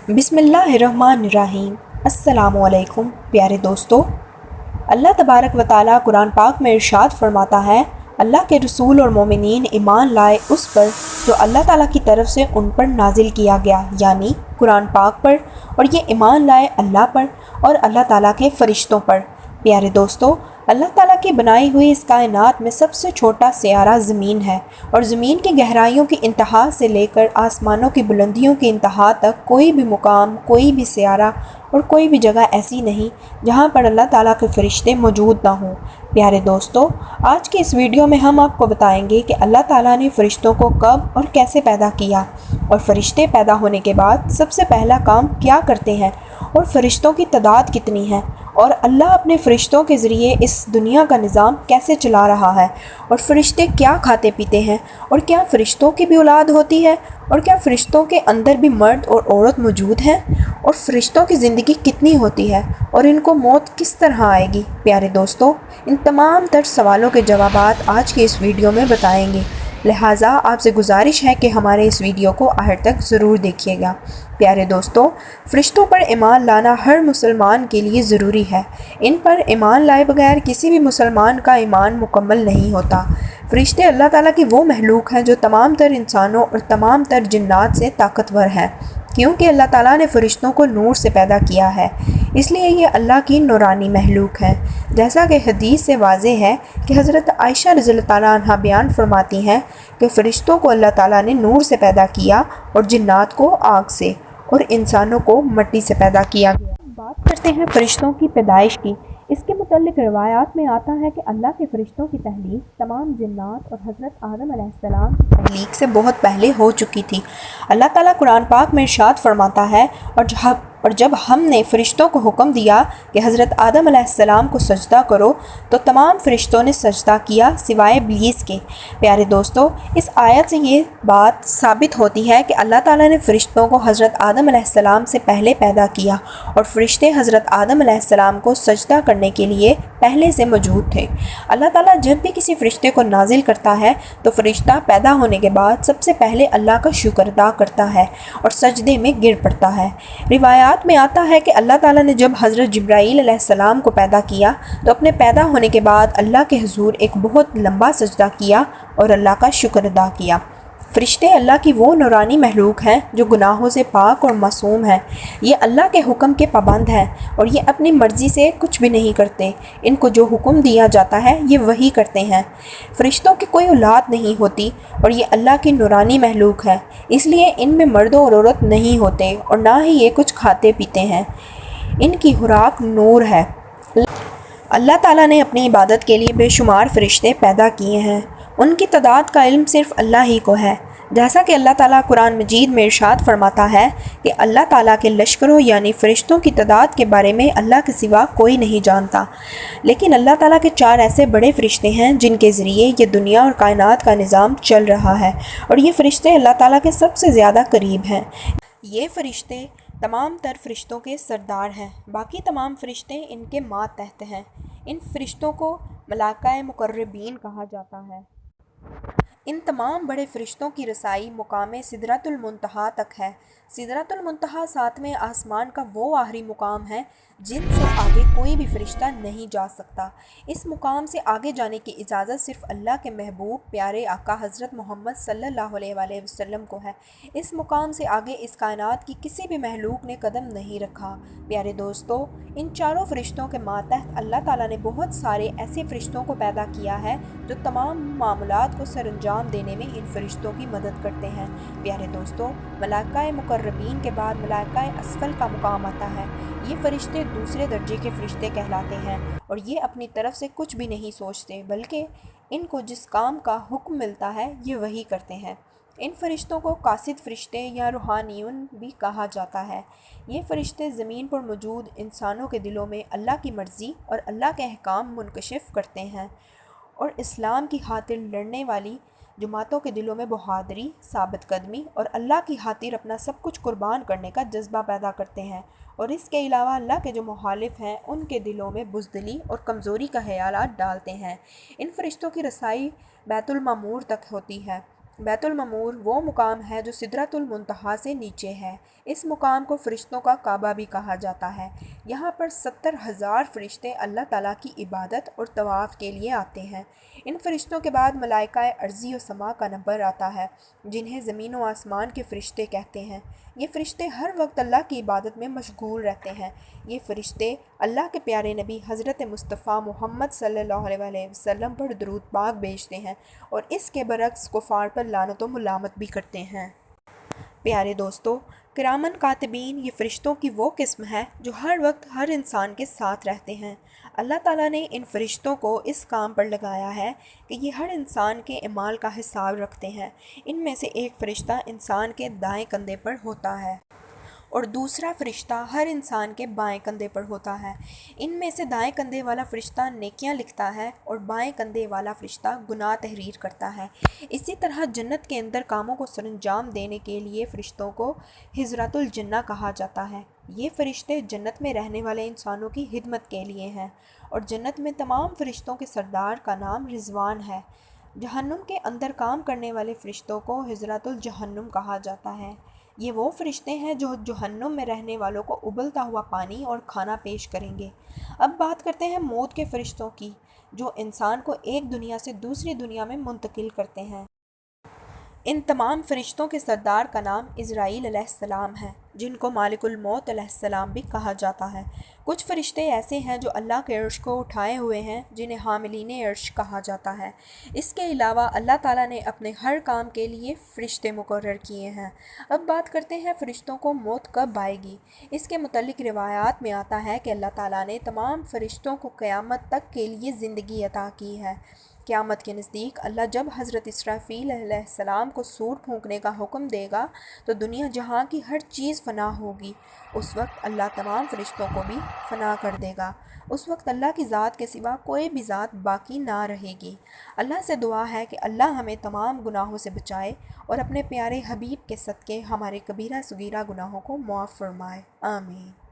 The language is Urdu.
بسم اللہ الرحمن الرحیم۔ السلام علیکم پیارے دوستو، اللہ تبارک و تعالیٰ قرآن پاک میں ارشاد فرماتا ہے، اللہ کے رسول اور مومنین ایمان لائے اس پر جو اللہ تعالیٰ کی طرف سے ان پر نازل کیا گیا، یعنی قرآن پاک پر، اور یہ ایمان لائے اللہ پر اور اللہ تعالیٰ کے فرشتوں پر۔ پیارے دوستو، اللہ تعالیٰ کی بنائی ہوئی اس کائنات میں سب سے چھوٹا سیارہ زمین ہے، اور زمین کی گہرائیوں کی انتہا سے لے کر آسمانوں کی بلندیوں کی انتہا تک کوئی بھی مقام، کوئی بھی سیارہ اور کوئی بھی جگہ ایسی نہیں جہاں پر اللہ تعالیٰ کے فرشتے موجود نہ ہوں۔ پیارے دوستو، آج کی اس ویڈیو میں ہم آپ کو بتائیں گے کہ اللہ تعالیٰ نے فرشتوں کو کب اور کیسے پیدا کیا، اور فرشتے پیدا ہونے کے بعد سب سے پہلا کام کیا کرتے ہیں، اور فرشتوں کی تعداد کتنی ہے، اور اللہ اپنے فرشتوں کے ذریعے اس دنیا کا نظام کیسے چلا رہا ہے، اور فرشتے کیا کھاتے پیتے ہیں، اور کیا فرشتوں کی بھی اولاد ہوتی ہے، اور کیا فرشتوں کے اندر بھی مرد اور عورت موجود ہیں، اور فرشتوں کی زندگی کتنی ہوتی ہے، اور ان کو موت کس طرح آئے گی۔ پیارے دوستو، ان تمام تر سوالوں کے جوابات آج کی اس ویڈیو میں بتائیں گے، لہٰذا آپ سے گزارش ہے کہ ہمارے اس ویڈیو کو آخر تک ضرور دیکھیے گا۔ پیارے دوستو، فرشتوں پر ایمان لانا ہر مسلمان کے لیے ضروری ہے۔ ان پر ایمان لائے بغیر کسی بھی مسلمان کا ایمان مکمل نہیں ہوتا۔ فرشتے اللہ تعالیٰ کی وہ مخلوق ہیں جو تمام تر انسانوں اور تمام تر جنات سے طاقتور ہیں، کیونکہ اللہ تعالیٰ نے فرشتوں کو نور سے پیدا کیا ہے، اس لیے یہ اللہ کی نورانی مخلوق ہیں۔ جیسا کہ حدیث سے واضح ہے کہ حضرت عائشہ رضی اللہ تعالیٰ عنہ بیان فرماتی ہیں کہ فرشتوں کو اللہ تعالیٰ نے نور سے پیدا کیا، اور جنات کو آگ سے، اور انسانوں کو مٹی سے پیدا کیا گیا۔ بات کرتے ہیں فرشتوں کی پیدائش کی۔ اس کے متعلق روایات میں آتا ہے کہ اللہ کے فرشتوں کی تخلیق تمام جنات اور حضرت آدم علیہ السلام کی تخلیق سے بہت پہلے ہو چکی تھی۔ اللہ تعالیٰ قرآن پاک میں ارشاد فرماتا ہے، اور جب ہم نے فرشتوں کو حکم دیا کہ حضرت آدم علیہ السلام کو سجدہ کرو تو تمام فرشتوں نے سجدہ کیا سوائے ابلیس کے۔ پیارے دوستو، اس آیت سے یہ بات ثابت ہوتی ہے کہ اللہ تعالیٰ نے فرشتوں کو حضرت آدم علیہ السلام سے پہلے پیدا کیا، اور فرشتے حضرت آدم علیہ السلام کو سجدہ کرنے کے لیے پہلے سے موجود تھے۔ اللہ تعالیٰ جب بھی کسی فرشتے کو نازل کرتا ہے تو فرشتہ پیدا ہونے کے بعد سب سے پہلے اللہ کا شکر ادا کرتا ہے اور سجدے میں گر پڑتا ہے۔ روایات میں آتا ہے کہ اللہ تعالیٰ نے جب حضرت جبرائیل علیہ السلام کو پیدا کیا تو اپنے پیدا ہونے کے بعد اللہ کے حضور ایک بہت لمبا سجدہ کیا اور اللہ کا شکر ادا کیا۔ فرشتے اللہ کی وہ نورانی مخلوق ہیں جو گناہوں سے پاک اور معصوم ہیں۔ یہ اللہ کے حکم کے پابند ہیں، اور یہ اپنی مرضی سے کچھ بھی نہیں کرتے۔ ان کو جو حکم دیا جاتا ہے یہ وہی کرتے ہیں۔ فرشتوں کی کوئی اولاد نہیں ہوتی، اور یہ اللہ کی نورانی مخلوق ہے، اس لیے ان میں مرد اور عورت نہیں ہوتے، اور نہ ہی یہ کچھ کھاتے پیتے ہیں۔ ان کی خوراک نور ہے۔ اللہ تعالیٰ نے اپنی عبادت کے لیے بے شمار فرشتے پیدا کیے ہیں، ان کی تعداد کا علم صرف اللہ ہی کو ہے۔ جیسا کہ اللہ تعالیٰ قرآن مجید میں ارشاد فرماتا ہے کہ اللہ تعالیٰ کے لشکروں یعنی فرشتوں کی تعداد کے بارے میں اللہ کے سوا کوئی نہیں جانتا، لیکن اللہ تعالیٰ کے 4 ایسے بڑے فرشتے ہیں جن کے ذریعے یہ دنیا اور کائنات کا نظام چل رہا ہے، اور یہ فرشتے اللہ تعالیٰ کے سب سے زیادہ قریب ہیں۔ یہ فرشتے تمام تر فرشتوں کے سردار ہیں، باقی تمام فرشتے ان کے ماتحت ہیں۔ ان فرشتوں کو ملائکہ مقربین کہا جاتا ہے۔ ان تمام بڑے فرشتوں کی رسائی مقام سدرۃ المنتہا تک ہے۔ سدرۃ المنتہا 7ویں آسمان کا وہ آخری مقام ہے جن سے آگے کوئی بھی فرشتہ نہیں جا سکتا۔ اس مقام سے آگے جانے کی اجازت صرف اللہ کے محبوب پیارے آقا حضرت محمد صلی اللہ علیہ وآلہ وسلم کو ہے۔ اس مقام سے آگے اس کائنات کی کسی بھی مخلوق نے قدم نہیں رکھا۔ پیارے دوستو، ان 4 فرشتوں کے ماتحت اللہ تعالیٰ نے بہت سارے ایسے فرشتوں کو پیدا کیا ہے جو تمام معاملات کو سر انجام دینے میں ان فرشتوں کی مدد کرتے ہیں۔ پیارے دوستو، ملائکہ مقربین کے بعد ملائکہ اسفل کا مقام آتا ہے۔ یہ فرشتے دوسرے درجے کے فرشتے کہلاتے ہیں، اور یہ اپنی طرف سے کچھ بھی نہیں سوچتے، بلکہ ان کو جس کام کا حکم ملتا ہے یہ وہی کرتے ہیں۔ ان فرشتوں کو قاصد فرشتے یا روحانیون بھی کہا جاتا ہے۔ یہ فرشتے زمین پر موجود انسانوں کے دلوں میں اللہ کی مرضی اور اللہ کے احکام منکشف کرتے ہیں، اور اسلام کی خاطر لڑنے والی جماعتوں کے دلوں میں بہادری، ثابت قدمی اور اللہ کی خاطر اپنا سب کچھ قربان کرنے کا جذبہ پیدا کرتے ہیں، اور اس کے علاوہ اللہ کے جو مخالف ہیں ان کے دلوں میں بزدلی اور کمزوری کا خیالات ڈالتے ہیں۔ ان فرشتوں کی رسائی بیت المعمور تک ہوتی ہے۔ بیت المعمور وہ مقام ہے جو سدرۃ المنتہا سے نیچے ہے۔ اس مقام کو فرشتوں کا کعبہ بھی کہا جاتا ہے۔ یہاں پر 70,000 فرشتے اللہ تعالیٰ کی عبادت اور طواف کے لیے آتے ہیں۔ ان فرشتوں کے بعد ملائکہ ارضی و سما کا نمبر آتا ہے، جنہیں زمین و آسمان کے فرشتے کہتے ہیں۔ یہ فرشتے ہر وقت اللہ کی عبادت میں مشغول رہتے ہیں۔ یہ فرشتے اللہ کے پیارے نبی حضرت مصطفیٰ محمد صلی اللہ علیہ وسلم پر درود پاک بھیجتے ہیں اور اس کے برعکس کفار پر لعنت و ملامت بھی کرتے ہیں۔ پیارے دوستو، کرامن کاتبین یہ فرشتوں کی وہ قسم ہے جو ہر وقت ہر انسان کے ساتھ رہتے ہیں۔ اللہ تعالیٰ نے ان فرشتوں کو اس کام پر لگایا ہے کہ یہ ہر انسان کے اعمال کا حساب رکھتے ہیں۔ ان میں سے ایک فرشتہ انسان کے دائیں کندھے پر ہوتا ہے اور دوسرا فرشتہ ہر انسان کے بائیں کندھے پر ہوتا ہے۔ ان میں سے دائیں کندھے والا فرشتہ نیکیاں لکھتا ہے اور بائیں کندھے والا فرشتہ گناہ تحریر کرتا ہے۔ اسی طرح جنت کے اندر کاموں کو سرانجام دینے کے لیے فرشتوں کو حضرۃ الجنہ کہا جاتا ہے۔ یہ فرشتے جنت میں رہنے والے انسانوں کی خدمت کے لیے ہیں اور جنت میں تمام فرشتوں کے سردار کا نام رضوان ہے۔ جہنم کے اندر کام کرنے والے فرشتوں کو حضرۃ الجہنم کہا جاتا ہے۔ یہ وہ فرشتے ہیں جو جہنم میں رہنے والوں کو ابلتا ہوا پانی اور کھانا پیش کریں گے۔ اب بات کرتے ہیں موت کے فرشتوں کی، جو انسان کو ایک دنیا سے دوسری دنیا میں منتقل کرتے ہیں۔ ان تمام فرشتوں کے سردار کا نام عزرائیل علیہ السلام ہے، جن کو مالک الموت علیہ السلام بھی کہا جاتا ہے۔ کچھ فرشتے ایسے ہیں جو اللہ کے عرش کو اٹھائے ہوئے ہیں، جنہیں حاملین عرش کہا جاتا ہے۔ اس کے علاوہ اللہ تعالیٰ نے اپنے ہر کام کے لیے فرشتے مقرر کیے ہیں۔ اب بات کرتے ہیں فرشتوں کو موت کب آئے گی۔ اس کے متعلق روایات میں آتا ہے کہ اللہ تعالیٰ نے تمام فرشتوں کو قیامت تک کے لیے زندگی عطا کی ہے۔ قیامت کے نزدیک اللہ جب حضرت اسرافیل علیہ السلام کو سور پھونکنے کا حکم دے گا تو دنیا جہاں کی ہر چیز فنا ہوگی۔ اس وقت اللہ تمام فرشتوں کو بھی فنا کر دے گا۔ اس وقت اللہ کی ذات کے سوا کوئی بھی ذات باقی نہ رہے گی۔ اللہ سے دعا ہے کہ اللہ ہمیں تمام گناہوں سے بچائے اور اپنے پیارے حبیب کے صدقے ہمارے کبیرہ صغیرہ گناہوں کو معاف فرمائے۔ آمین۔